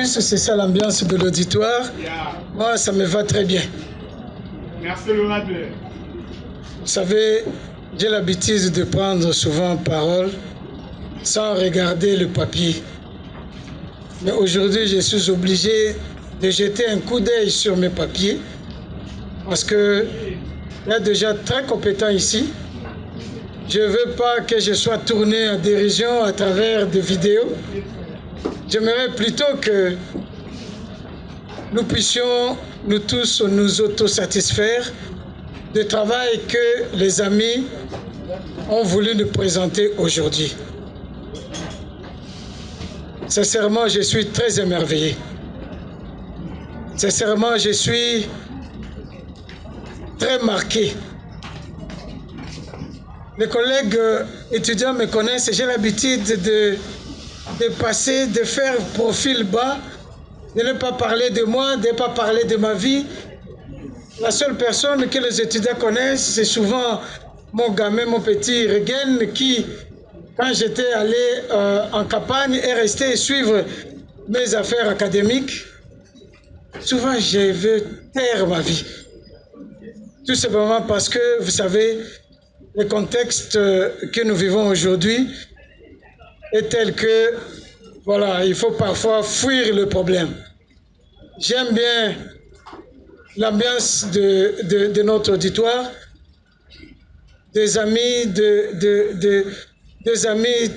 C'est ça l'ambiance de l'auditoire. Moi, ça me va très bien. Merci l'orateur. Vous savez, j'ai l'habitude de prendre souvent parole sans regarder le papier. Mais aujourd'hui, je suis obligé de jeter un coup d'œil sur mes papiers parce que il y a déjà très compétent ici. Je ne veux pas que je sois tourné en dérision à travers des vidéos. J'aimerais plutôt que nous puissions, nous tous, nous autosatisfaire du travail que les amis ont voulu nous présenter aujourd'hui. Sincèrement, je suis très émerveillé. Sincèrement, je suis très marqué. Les collègues étudiants me connaissent, j'ai l'habitude de passer, de faire profil bas, de ne pas parler de moi, de ne pas parler de ma vie. La seule personne que les étudiants connaissent, c'est souvent mon gamin, mon petit Regen, qui, quand j'étais allé en campagne, est resté suivre mes affaires académiques. Souvent, je veux taire ma vie. Tout simplement parce que, vous savez, le contexte que nous vivons aujourd'hui est tel que, voilà, il faut parfois fuir le problème. J'aime bien l'ambiance de notre auditoire, des amis, des amis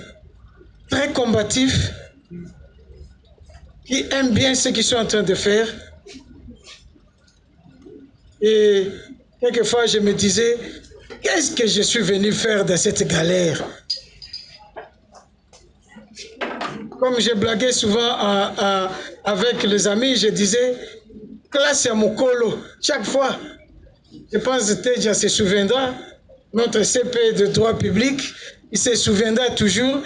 très combatifs qui aiment bien ce qu'ils sont en train de faire. Et quelquefois, je me disais, qu'est-ce que je suis venu faire dans cette galère? Comme je blaguais souvent avec les amis, je disais, classe à Mokolo. Chaque fois, je pense que Teja se souviendra, notre CP de droit public, il se souviendra toujours.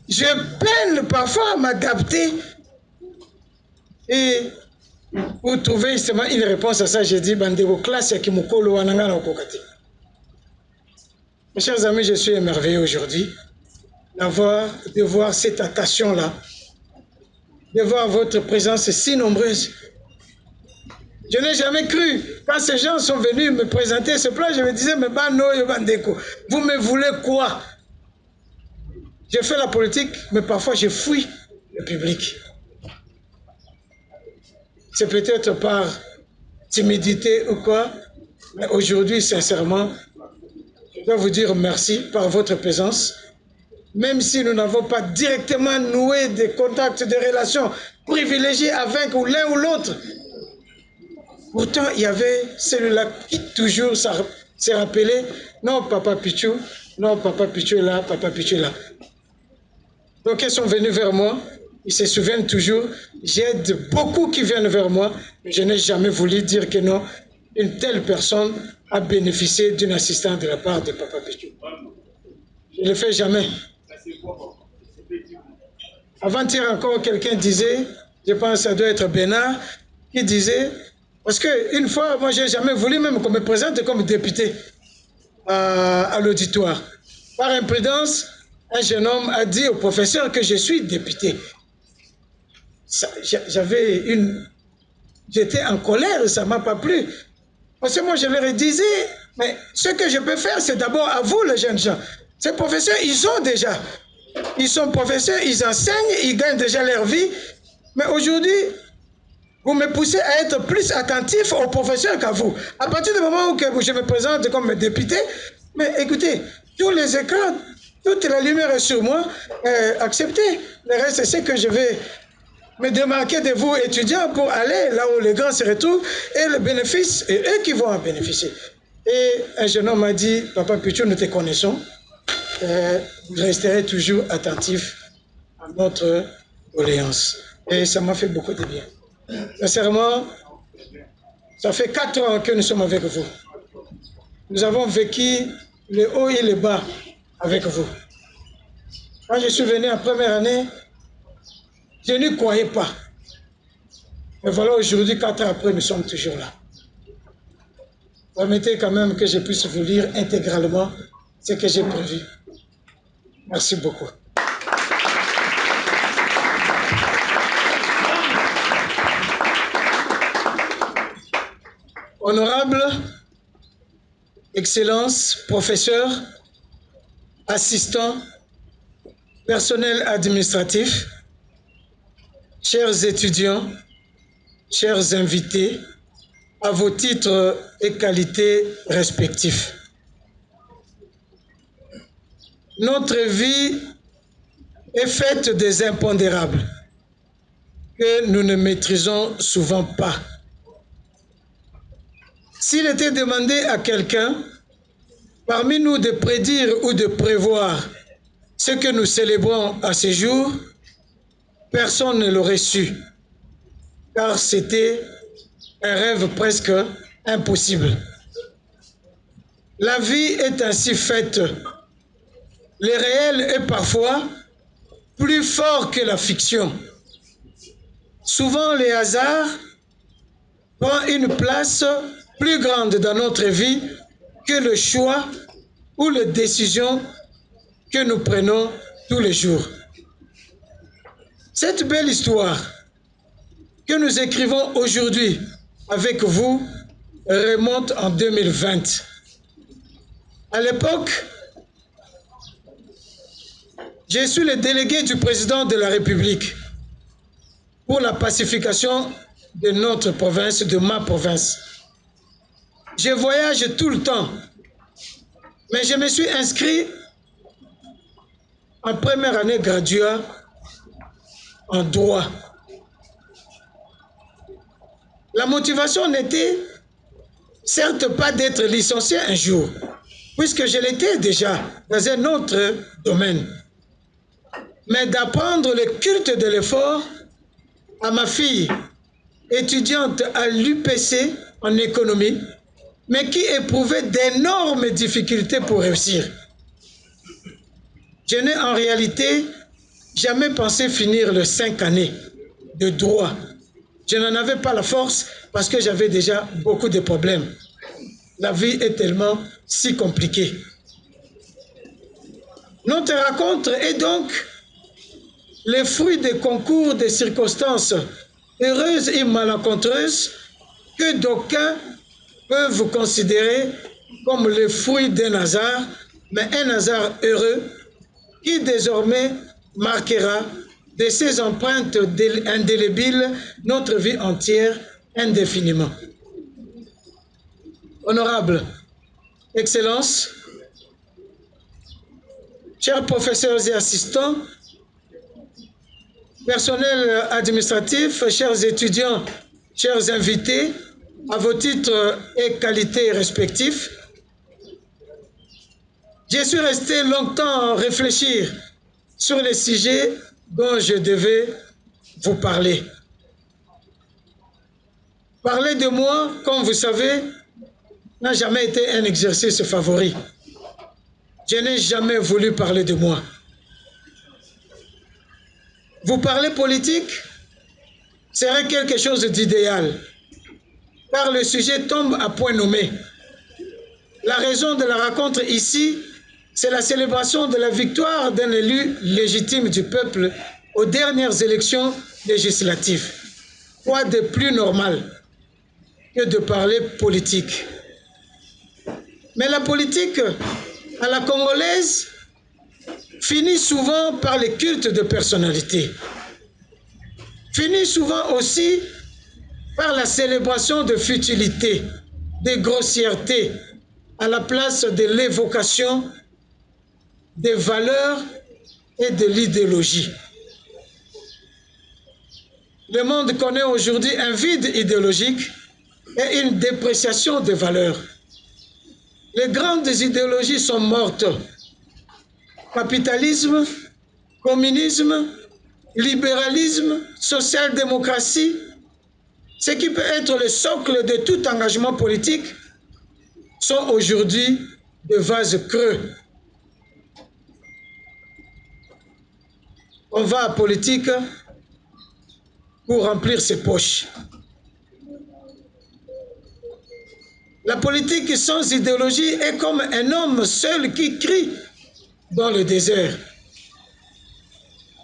Je peine parfois à m'adapter. Et pour trouver justement une réponse à ça, j'ai dit, Bandego, classe à Kimokolo, Anangana Okokati. Mes chers amis, je suis émerveillé aujourd'hui de voir cette attention-là, de voir votre présence si nombreuse. Je n'ai jamais cru, quand ces gens sont venus me présenter ce plan, je me disais, mais Bandeko, vous me voulez quoi? J'ai fait la politique, mais parfois je fuis le public. C'est peut-être par timidité ou quoi, mais aujourd'hui, sincèrement, je dois vous dire merci par votre présence. Même si nous n'avons pas directement noué des contacts, des relations privilégiées avec l'un ou l'autre, pourtant il y avait celui-là qui toujours s'est rappelé, non Papa Pichou, non Papa Pichou est là, Papa Pichou est là. Donc ils sont venus vers moi, ils se souviennent toujours, j'aide beaucoup qui viennent vers moi, mais je n'ai jamais voulu dire que non, une telle personne a bénéficié d'une assistance de la part de Papa Pichou. Je ne le fais jamais. Avant-hier encore, quelqu'un disait, je pense que ça doit être Bénard, qui disait, parce qu'une fois, moi, je n'ai jamais voulu même qu'on me présente comme député à l'auditoire. Par imprudence, un jeune homme a dit au professeur que je suis député. J'étais en colère, ça ne m'a pas plu. Parce que moi, je leur disais, mais ce que je peux faire, c'est d'abord à vous, les jeunes gens. Ces professeurs, ils ont déjà. Ils sont professeurs, ils enseignent, ils gagnent déjà leur vie. Mais aujourd'hui, vous me poussez à être plus attentif aux professeurs qu'à vous. À partir du moment où je me présente comme député, mais écoutez, tous les écrans, toute la lumière est sur moi, acceptez. Le reste, c'est ce que je vais me démarquer de vous, étudiants, pour aller là où les grands se retrouvent, et le bénéfice, et eux qui vont en bénéficier. Et un jeune homme m'a dit, Papa Pichou, nous te connaissons, vous resterez toujours attentif à notre doléance. Et ça m'a fait beaucoup de bien. Sincèrement, ça fait 4 ans que nous sommes avec vous. Nous avons vécu les hauts et les bas avec vous. Quand je suis venu en première année, je n'y croyais pas. Mais voilà, aujourd'hui, 4 ans après, nous sommes toujours là. Permettez quand même que je puisse vous lire intégralement ce que j'ai prévu. Merci beaucoup. Honorables, Excellences, professeurs, assistants, personnel administratif, chers étudiants, chers invités, à vos titres et qualités respectifs. Notre vie est faite des impondérables que nous ne maîtrisons souvent pas. S'il était demandé à quelqu'un parmi nous de prédire ou de prévoir ce que nous célébrons à ce jour, personne ne l'aurait su, car c'était un rêve presque impossible. La vie est ainsi faite. Le réel est parfois plus fort que la fiction. Souvent, le hasard prend une place plus grande dans notre vie que le choix ou les décisions que nous prenons tous les jours. Cette belle histoire que nous écrivons aujourd'hui avec vous remonte en 2020. À l'époque, je suis le délégué du président de la République pour la pacification de notre province, de ma province. Je voyage tout le temps, mais je me suis inscrit en première année graduée en droit. La motivation n'était certes pas d'être licencié un jour, puisque je l'étais déjà dans un autre domaine, mais d'apprendre le culte de l'effort à ma fille, étudiante à l'UPC en économie, mais qui éprouvait d'énormes difficultés pour réussir. Je n'ai en réalité jamais pensé finir les 5 années de droit. Je n'en avais pas la force parce que j'avais déjà beaucoup de problèmes. La vie est tellement si compliquée. Notre rencontre est donc le fruit des concours de circonstances heureuses et malencontreuses que d'aucuns peuvent considérer comme le fruit d'un hasard, mais un hasard heureux qui désormais marquera de ses empreintes indélébiles notre vie entière indéfiniment. Honorables, Excellences, chers professeurs et assistants, personnel administratif, chers étudiants, chers invités, à vos titres et qualités respectifs, je suis resté longtemps à réfléchir sur les sujets dont je devais vous parler. Parler de moi, comme vous savez, n'a jamais été un exercice favori. Je n'ai jamais voulu parler de moi. Vous parler politique serait quelque chose d'idéal, car le sujet tombe à point nommé. La raison de la rencontre ici, c'est la célébration de la victoire d'un élu légitime du peuple aux dernières élections législatives. Quoi de plus normal que de parler politique? Mais la politique à la congolaise finit souvent par les cultes de personnalité. Finit souvent aussi par la célébration de futilité, de grossièreté, à la place de l'évocation des valeurs et de l'idéologie. Le monde connaît aujourd'hui un vide idéologique et une dépréciation des valeurs. Les grandes idéologies sont mortes. Capitalisme, communisme, libéralisme, social-démocratie, ce qui peut être le socle de tout engagement politique, sont aujourd'hui de vases creux. On va à politique pour remplir ses poches. La politique sans idéologie est comme un homme seul qui crie dans le désert.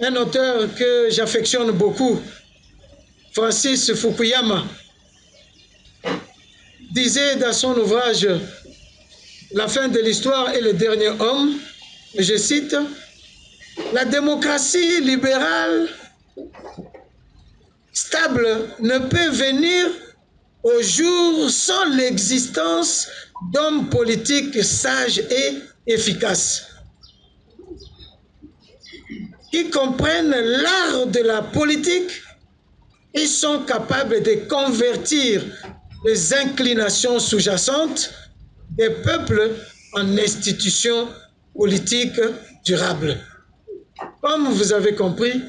Un auteur que j'affectionne beaucoup, Francis Fukuyama, disait dans son ouvrage La fin de l'histoire et le dernier homme, je cite, « La démocratie libérale stable ne peut venir au jour sans l'existence d'hommes politiques sages et efficaces qui comprennent l'art de la politique et sont capables de convertir les inclinations sous-jacentes des peuples en institutions politiques durables. » Comme vous avez compris,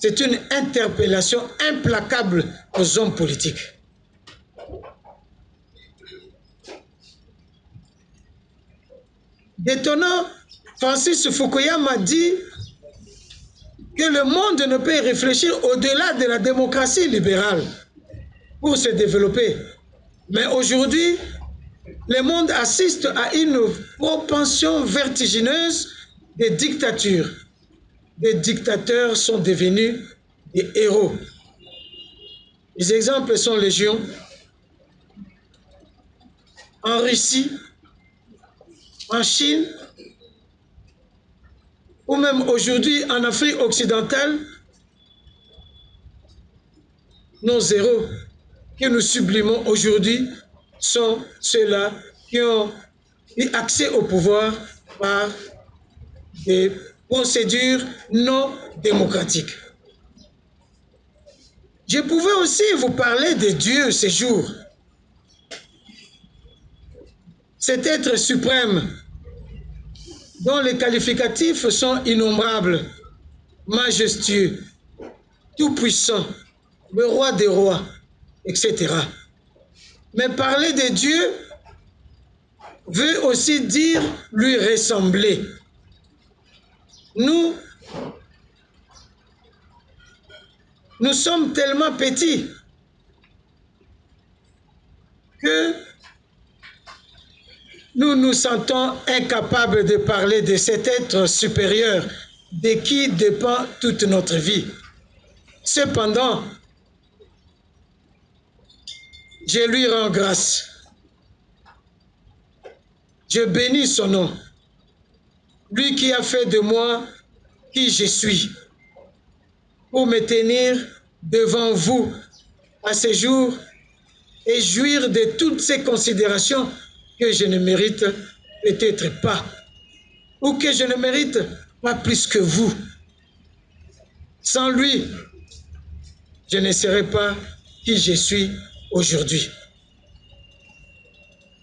c'est une interpellation implacable aux hommes politiques. D'étonnant, Francis Fukuyama dit que le monde ne peut réfléchir au-delà de la démocratie libérale pour se développer. Mais aujourd'hui, le monde assiste à une propension vertigineuse des dictatures. Les dictateurs sont devenus des héros. Les exemples sont légion. En Russie, en Chine, ou même aujourd'hui en Afrique occidentale, nos héros que nous sublimons aujourd'hui sont ceux-là qui ont eu accès au pouvoir par des procédures non démocratiques. Je pouvais aussi vous parler de Dieu ces jours. Cet être suprême dont les qualificatifs sont innombrables, majestueux, tout-puissant, le roi des rois, etc. Mais parler de Dieu veut aussi dire lui ressembler. Nous sommes tellement petits que nous nous sentons incapables de parler de cet être supérieur de qui dépend toute notre vie. Cependant, je lui rends grâce. Je bénis son nom, lui qui a fait de moi qui je suis, pour me tenir devant vous à ce jour et jouir de toutes ces considérations que je ne mérite peut-être pas, ou que je ne mérite pas plus que vous. Sans lui, je ne serais pas qui je suis aujourd'hui.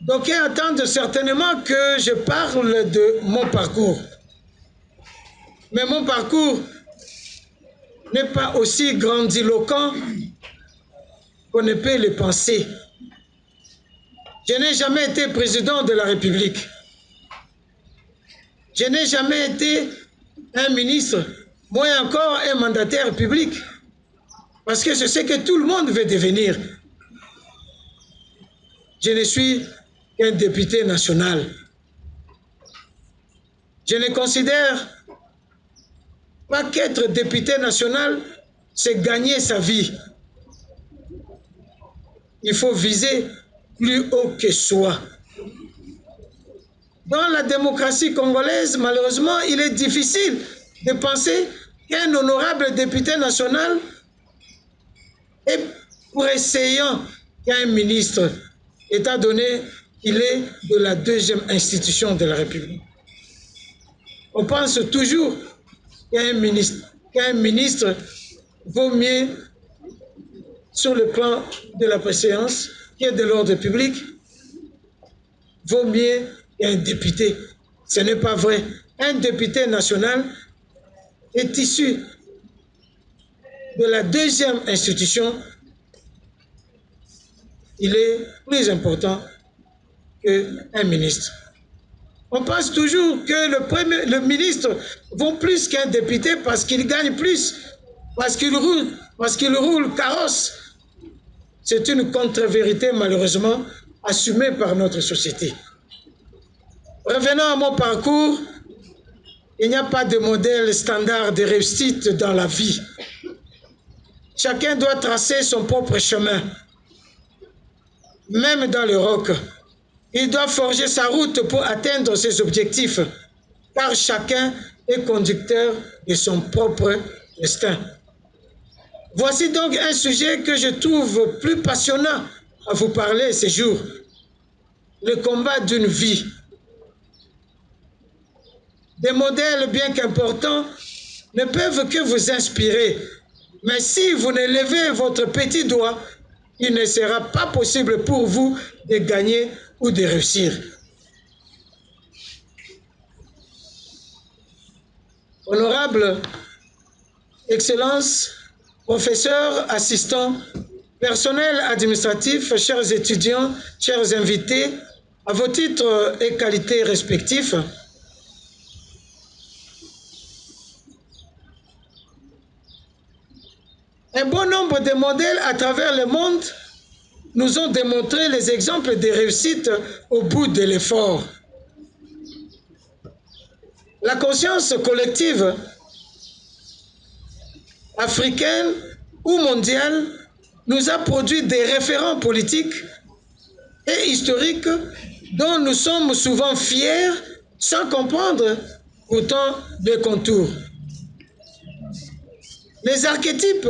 Donc, ils attendent certainement que je parle de mon parcours. Mais mon parcours n'est pas aussi grandiloquent qu'on ne peut le penser. Je n'ai jamais été président de la République. Je n'ai jamais été un ministre, moins encore un mandataire public. Parce que je sais que tout le monde veut devenir. Je ne suis qu'un député national. Je ne considère pas qu'être député national, c'est gagner sa vie. Il faut viser plus haut que soi. Dans la démocratie congolaise, malheureusement, il est difficile de penser qu'un honorable député national est pressayant qu'un ministre, étant donné qu'il est de la deuxième institution de la République. On pense toujours qu'un ministre vaut mieux sur le plan de la préséance, qui est de l'ordre public, vaut mieux qu'un député. Ce n'est pas vrai. Un député national est issu de la deuxième institution. Il est plus important qu'un ministre. On pense toujours que le ministre vaut plus qu'un député parce qu'il gagne plus, parce qu'il roule carrosse. C'est une contre-vérité malheureusement assumée par notre société. Revenons à mon parcours, il n'y a pas de modèle standard de réussite dans la vie. Chacun doit tracer son propre chemin. même dans le roc. Il doit forger sa route pour atteindre ses objectifs, car chacun est conducteur de son propre destin. Voici donc un sujet que je trouve plus passionnant à vous parler ces jours. Le combat d'une vie. Des modèles bien qu'importants ne peuvent que vous inspirer. Mais si vous ne levez votre petit doigt, il ne sera pas possible pour vous de gagner ou de réussir. Honorable Excellence, professeurs, assistants, personnel administratif, chers étudiants, chers invités, à vos titres et qualités respectifs, un bon nombre de modèles à travers le monde nous ont démontré les exemples de réussite au bout de l'effort. La conscience collective africaine ou mondiale nous a produit des référents politiques et historiques dont nous sommes souvent fiers sans comprendre pourtant les contours. Les archétypes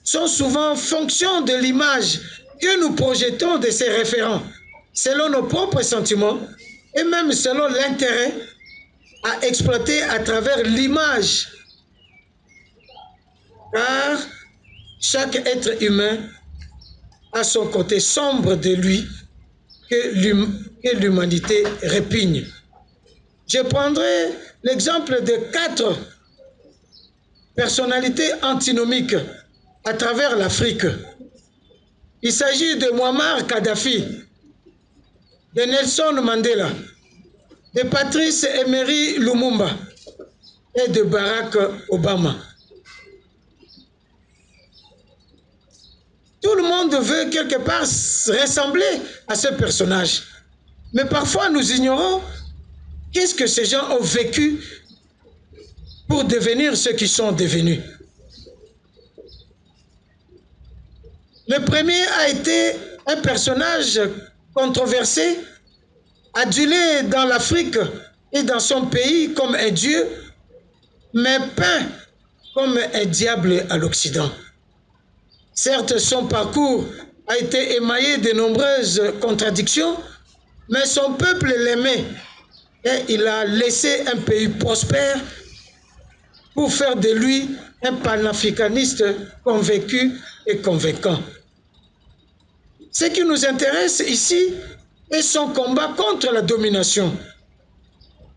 sont souvent fonction de l'image que nous projetons de ces référents, selon nos propres sentiments et même selon l'intérêt à exploiter à travers l'image. Car chaque être humain a son côté sombre de lui que l'humanité répugne. Je prendrai l'exemple de 4 personnalités antinomiques à travers l'Afrique. Il s'agit de Muammar Kadhafi, de Nelson Mandela, de Patrice Emery Lumumba et de Barack Obama. Tout le monde veut quelque part ressembler à ce personnage. Mais parfois nous ignorons qu'est-ce que ces gens ont vécu pour devenir ce qu'ils sont devenus. Le premier a été un personnage controversé, adulé dans l'Afrique et dans son pays comme un dieu, mais peint comme un diable à l'Occident. Certes, son parcours a été émaillé de nombreuses contradictions, mais son peuple l'aimait et il a laissé un pays prospère pour faire de lui un panafricaniste convaincu et convaincant. Ce qui nous intéresse ici est son combat contre la domination,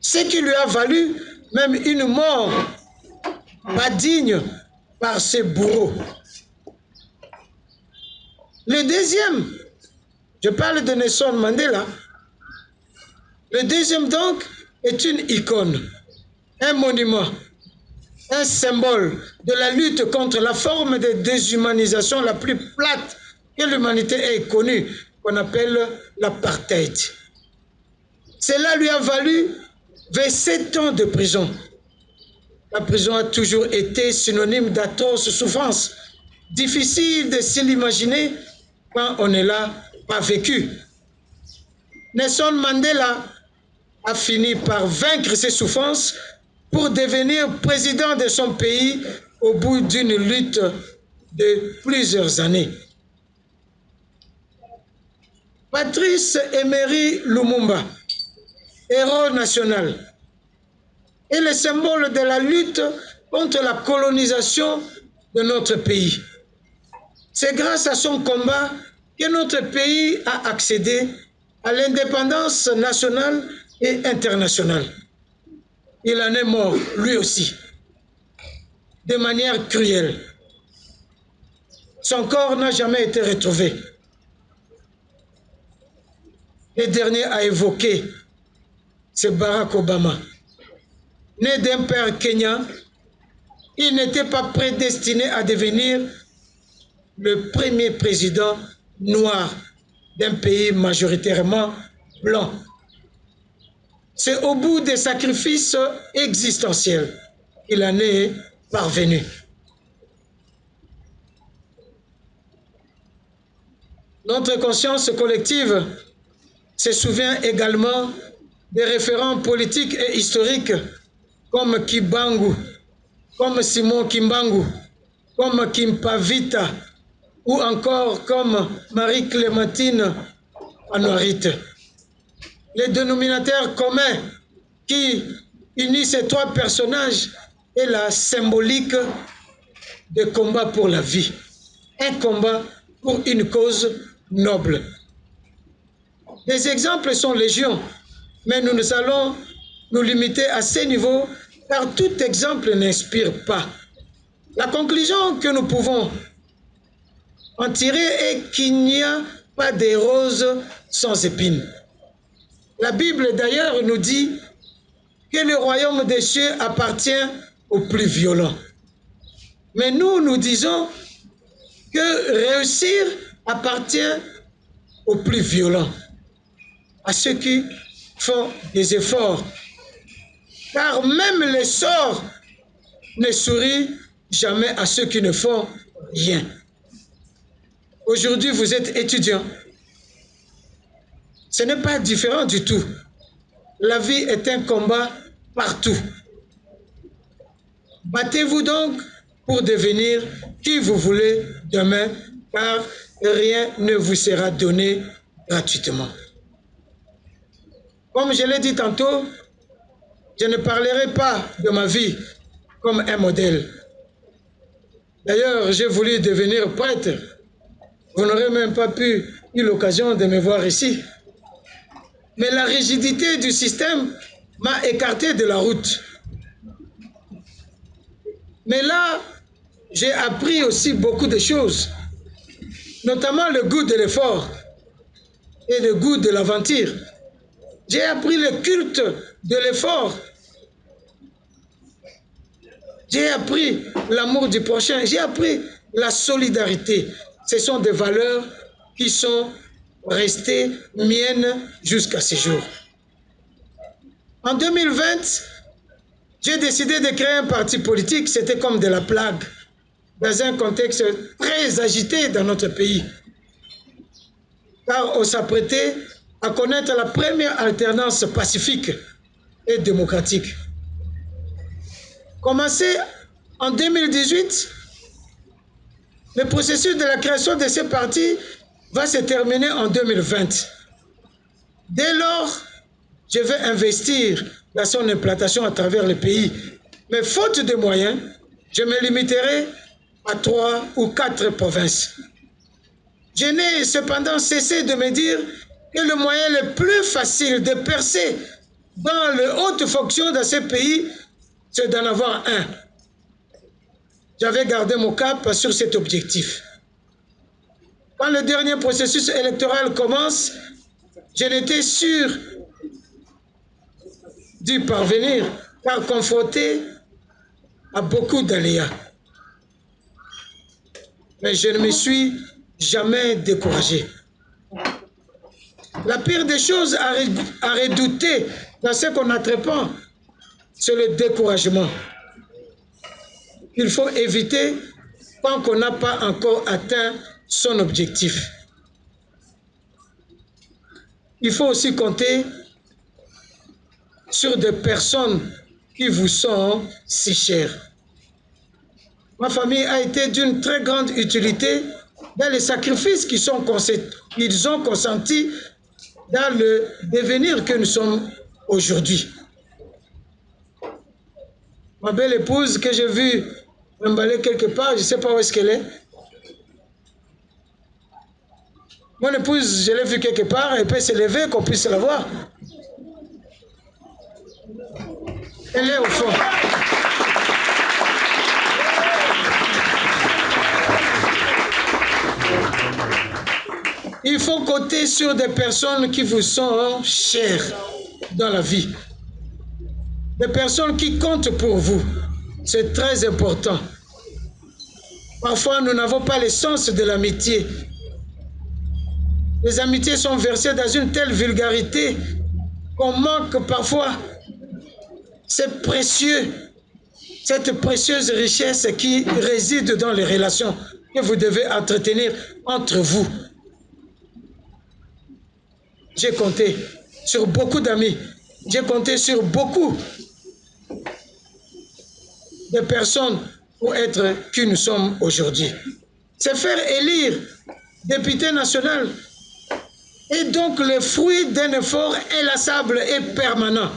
ce qui lui a valu même une mort pas digne par ses bourreaux. Le deuxième, je parle de Nelson Mandela, le deuxième donc est une icône, un monument, un symbole de la lutte contre la forme de déshumanisation la plus plate que l'humanité ait connue, qu'on appelle l'apartheid. Cela lui a valu 27 ans de prison. La prison a toujours été synonyme d'atroces souffrances. Difficile de s'y l'imaginer quand on ne l'a pas vécu. Nelson Mandela a fini par vaincre ses souffrances pour devenir président de son pays au bout d'une lutte de plusieurs années. Patrice Emery Lumumba, héros national, est le symbole de la lutte contre la colonisation de notre pays. C'est grâce à son combat que notre pays a accédé à l'indépendance nationale et internationale. Il en est mort, lui aussi, de manière cruelle. Son corps n'a jamais été retrouvé. Le dernier à évoquer, c'est Barack Obama. Né d'un père kenyan, il n'était pas prédestiné à devenir le premier président noir d'un pays majoritairement blanc. C'est au bout des sacrifices existentiels qu'il en est parvenu. Notre conscience collective se souvient également des référents politiques et historiques comme Kibangu, comme Simon Kimbangu, comme Kimpavita ou encore comme Marie-Clémentine Anoirite. Les dénominateurs communs qui unissent ces trois personnages est la symbolique de combat pour la vie, un combat pour une cause noble. Des exemples sont légion, mais nous allons nous limiter à ces niveaux car tout exemple n'inspire pas. La conclusion que nous pouvons en tirer est qu'il n'y a pas de roses sans épines. La Bible d'ailleurs nous dit que le royaume des cieux appartient aux plus violents. Mais nous disons que réussir appartient aux plus violents, à ceux qui font des efforts. Car même le sort ne sourit jamais à ceux qui ne font rien. Aujourd'hui, vous êtes étudiant. Ce n'est pas différent du tout. La vie est un combat partout. Battez-vous donc pour devenir qui vous voulez demain, car rien ne vous sera donné gratuitement. Comme je l'ai dit tantôt, je ne parlerai pas de ma vie comme un modèle. D'ailleurs, j'ai voulu devenir prêtre. Vous n'aurez même pas eu l'occasion de me voir ici. Mais la rigidité du système m'a écarté de la route. Mais là, j'ai appris aussi beaucoup de choses, notamment le goût de l'effort et le goût de l'aventure. J'ai appris le culte de l'effort. J'ai appris l'amour du prochain. J'ai appris la solidarité. Ce sont des valeurs qui sont restées miennes jusqu'à ce jour. En 2020, j'ai décidé de créer un parti politique. C'était comme de la plague, dans un contexte très agité dans notre pays. Car on s'apprêtait à connaître la première alternance pacifique et démocratique. Commencé en 2018, le processus de la création de ce parti va se terminer en 2020. Dès lors, je vais investir dans son implantation à travers le pays. Mais faute de moyens, je me limiterai à 3 ou 4 provinces. Je n'ai cependant cessé de me dire que le moyen le plus facile de percer dans les hautes fonctions de ce pays, c'est d'en avoir un. J'avais gardé mon cap sur cet objectif. Quand le dernier processus électoral commence, je n'étais sûr d'y parvenir, car confronté à beaucoup d'aléas. Mais je ne me suis jamais découragé. La pire des choses à redouter dans ce qu'on entreprend, c'est le découragement. Il faut éviter tant qu'on n'a pas encore atteint son objectif. Il faut aussi compter sur des personnes qui vous sont si chères. Ma famille a été d'une très grande utilité dans les sacrifices qu'ils ont consentis dans le devenir que nous sommes aujourd'hui. Ma belle épouse que j'ai vue m'emballer quelque part, je ne sais pas où est-ce qu'elle est. Mon épouse, je l'ai vue quelque part, elle peut se lever, qu'on puisse la voir. Elle est au fond. Il faut compter sur des personnes qui vous sont chères dans la vie. Des personnes qui comptent pour vous. C'est très important. Parfois, nous n'avons pas le sens de l'amitié. Les amitiés sont versées dans une telle vulgarité qu'on manque parfois. C'est précieux, cette précieuse richesse qui réside dans les relations que vous devez entretenir entre vous. j'ai compté sur beaucoup d'amis, j'ai compté sur beaucoup de personnes pour être qui nous sommes aujourd'hui. C'est faire élire député national est donc le fruit d'un effort inlassable et permanent.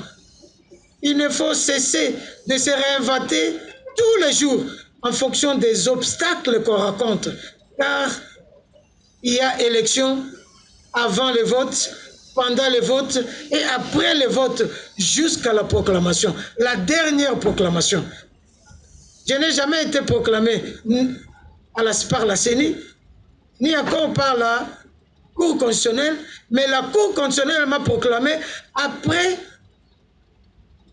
Il ne faut cesser de se réinventer tous les jours en fonction des obstacles qu'on rencontre, car il y a élection avant le vote, pendant le vote et après le vote jusqu'à la proclamation, la dernière proclamation. Je n'ai jamais été proclamé par la CENI, ni encore par la Cour constitutionnelle, mais la Cour constitutionnelle m'a proclamé après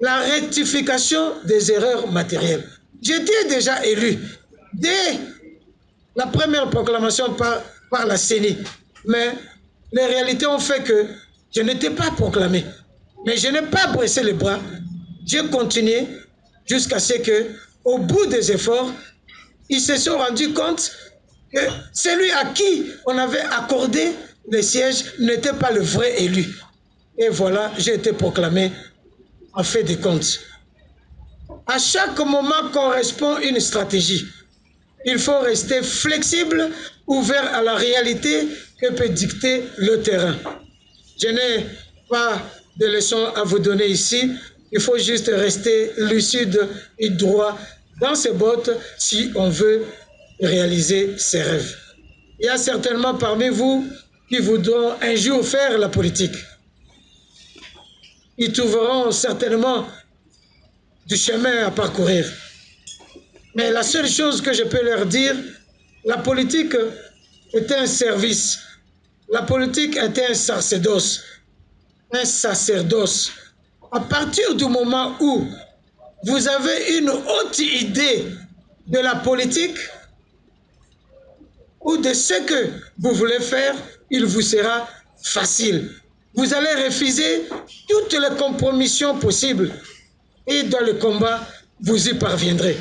la rectification des erreurs matérielles. J'étais déjà élu dès la première proclamation par la CENI, mais les réalités ont fait que je n'étais pas proclamé. Mais je n'ai pas baissé les bras, j'ai continué jusqu'à ce que, au bout des efforts, ils se sont rendus compte que celui à qui on avait accordé le siège n'était pas le vrai élu. Et voilà, j'ai été proclamé en fait de compte. À chaque moment correspond une stratégie. Il faut rester flexible, ouvert à la réalité que peut dicter le terrain. Je n'ai pas de leçons à vous donner ici. Il faut juste rester lucide et droit dans ses bottes si on veut réaliser ses rêves. Il y a certainement parmi vous qui voudront un jour faire la politique. Ils trouveront certainement du chemin à parcourir. Mais la seule chose que je peux leur dire, la politique est un service. La politique est un sacerdoce. Un sacerdoce. À partir du moment où vous avez une haute idée de la politique ou de ce que vous voulez faire, il vous sera facile. Vous allez refuser toutes les compromissions possibles et dans le combat, vous y parviendrez.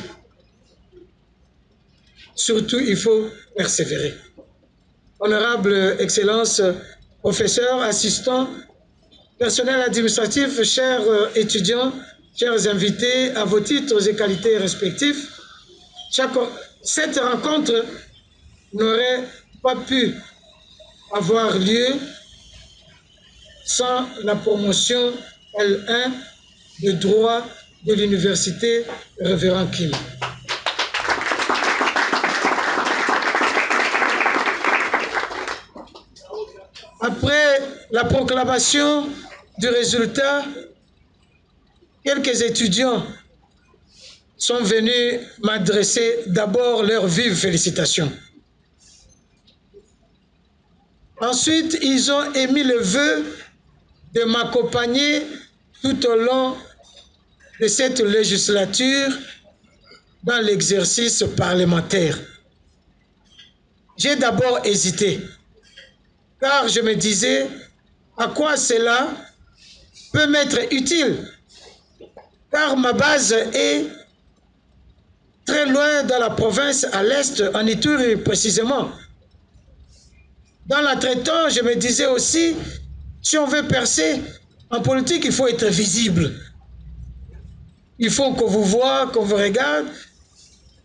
Surtout, il faut persévérer. Honorable Excellence, professeurs, assistants, personnel administratif, chers étudiants, chers invités, à vos titres et qualités respectifs, cette rencontre n'aurait pas pu avoir lieu sans la promotion L1 de droit de l'université Révérend Kim. Après la proclamation du résultat, quelques étudiants sont venus m'adresser d'abord leurs vives félicitations. Ensuite, ils ont émis le vœu de m'accompagner tout au long de cette législature dans l'exercice parlementaire. J'ai d'abord hésité, car je me disais, à quoi cela peut m'être utile, car ma base est très loin dans la province, à l'est, en Ituri précisément. Dans l'entretemps, je me disais aussi, si on veut percer en politique, il faut être visible. Il faut qu'on vous voie, qu'on vous regarde.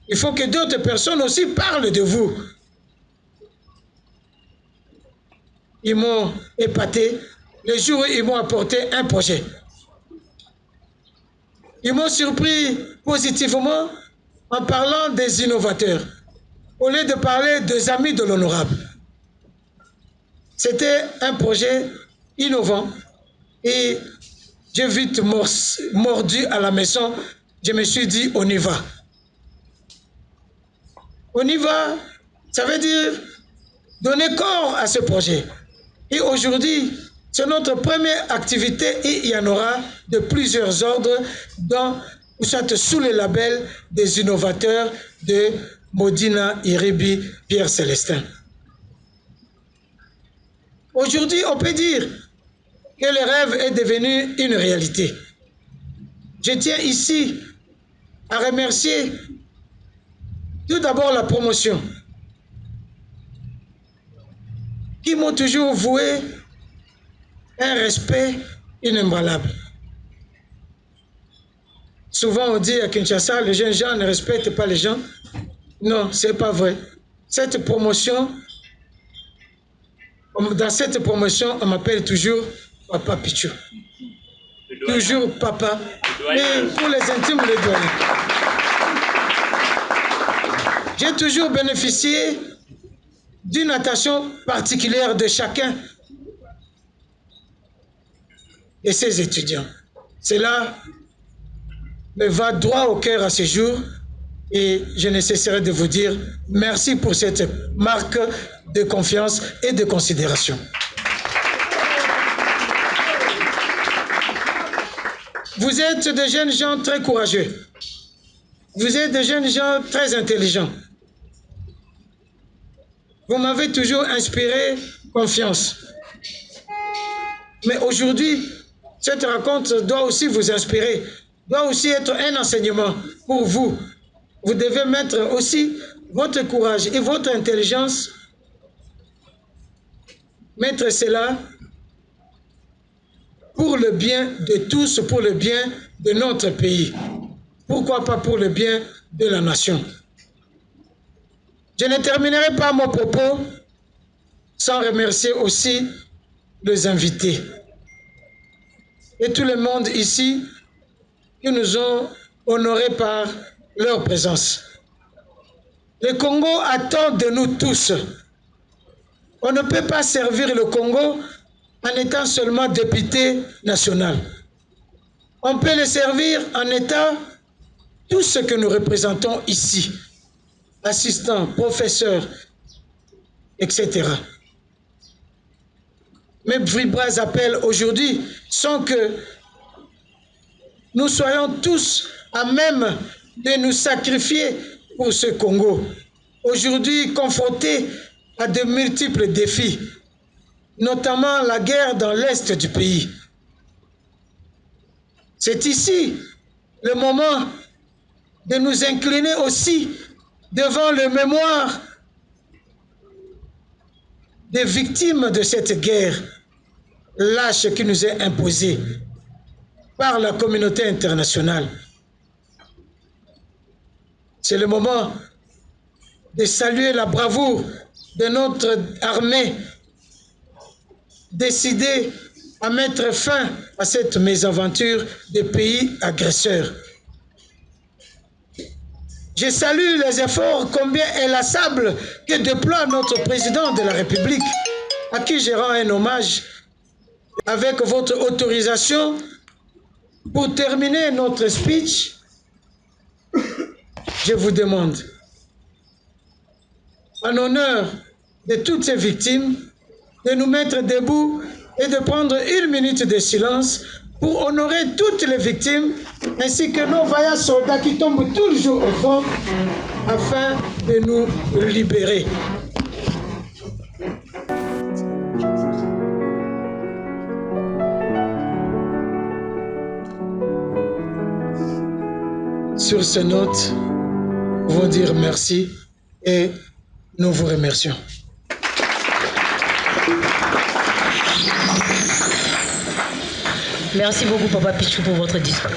Il faut que d'autres personnes aussi parlent de vous. Ils m'ont épaté. Le jour où ils m'ont apporté un projet. Ils m'ont surpris positivement en parlant des innovateurs, au lieu de parler des amis de l'honorable. C'était un projet innovant et j'ai vite mordu à la maison. Je me suis dit, on y va. On y va, ça veut dire donner corps à ce projet. Et aujourd'hui, c'est notre première activité et il y en aura de plusieurs ordres sous le label des innovateurs de Modina Iribi Pierre Célestin. Aujourd'hui, on peut dire que le rêve est devenu une réalité. Je tiens ici à remercier tout d'abord la promotion qui m'ont toujours voué un respect inébranlable. Souvent on dit à Kinshasa, les jeunes gens ne respectent pas les gens. Non, ce n'est pas vrai. Cette promotion, dans cette promotion, on m'appelle toujours Papa Pichou. Toujours papa. Et pour les intimes, le doyen. J'ai toujours bénéficié d'une attention particulière de chacun de ces étudiants. Cela me va droit au cœur à ce jour et je ne cesserai de vous dire merci pour cette marque de confiance et de considération. Vous êtes des jeunes gens très courageux. Vous êtes des jeunes gens très intelligents. Vous m'avez toujours inspiré confiance. Mais aujourd'hui, cette rencontre doit aussi vous inspirer, doit aussi être un enseignement pour vous. Vous devez mettre aussi votre courage et votre intelligence, mettre cela pour le bien de tous, pour le bien de notre pays. Pourquoi pas pour le bien de la nation? Je ne terminerai pas mon propos sans remercier aussi les invités et tout le monde ici qui nous ont honorés par leur présence. Le Congo attend de nous tous. On ne peut pas servir le Congo en étant seulement député national. On peut le servir en étant tout ce que nous représentons ici, assistants, professeurs, etc. Mes vibrants appels aujourd'hui sont que nous soyons tous à même de nous sacrifier pour ce Congo. Aujourd'hui confronté à de multiples défis, notamment la guerre dans l'est du pays. C'est ici le moment de nous incliner aussi devant le mémoire des victimes de cette guerre lâche qui nous est imposée par la communauté internationale. C'est le moment de saluer la bravoure de notre armée décidée à mettre fin à cette mésaventure des pays agresseurs. Je salue les efforts combien inlassables que déploie notre président de la République, à qui je rends un hommage. Avec votre autorisation, pour terminer notre speech, je vous demande, en honneur de toutes ces victimes, de nous mettre debout et de prendre une minute de silence pour honorer toutes les victimes ainsi que nos vaillants soldats qui tombent toujours au fond afin de nous libérer. Sur ces notes, nous voulons dire merci et nous vous remercions. Merci beaucoup, Papa Pichou, pour votre discours.